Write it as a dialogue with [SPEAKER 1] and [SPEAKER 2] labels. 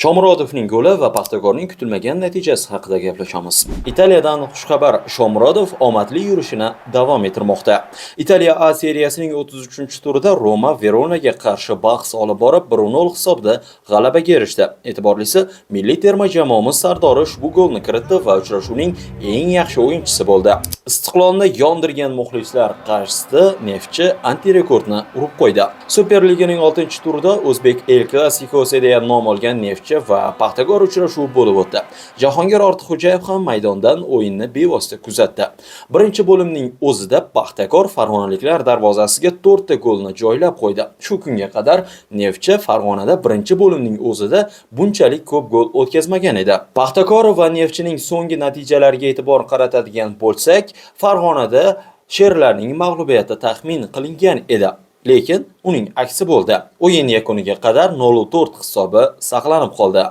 [SPEAKER 1] Shomurodovning goli va Paxtakorning kutilmagan natijasi haqida gaplashamiz. Italiyadan xushxabar: Shomurodov omadli yurishini davom ettirmoqda. Italiya A seriyasining 33-turida Roma Veronaga qarshi bahs olib borib 1-0 hisobda g'alabaga erishdi. E'tiborlisi, milliy terma jamoamiz sardori ushbu golni kiritdi va uchrashuvning eng yaxshi o'yinchisi bo'ldi. Istiqlolni yondirgan muxlislar qarshisida Neftchi antirekordni urib qo'ydi. Superliganing 6-turida O'zbek El Clasicosi deya nom olgan Neftchi va Paxtakor uchrashuvi bo'lib o'tdi. Jahongir Ortiqxo'jayev ham maydondan o'yinni bevosita kuzatdi. Birinchi bo'limning o'zida Paxtakor farg'onaliklar darvozasiga 4 ta golni joylab qo'ydi. Shu kunga qadar Neftchi Farg'onada birinchi bo'limning o'zida bunchalik ko'p gol o'tkazmagan edi. Paxtakor va Neftchining so'nggi natijalariga e'tibor qaratadigan bo'lsak, Farg'onada sherlarning mag'lubiyati taxmin qilingan edi. Lekin uning aksi bo'ldi. O'yin yakuniga qadar 0-4 hisobi saqlanib qoldi.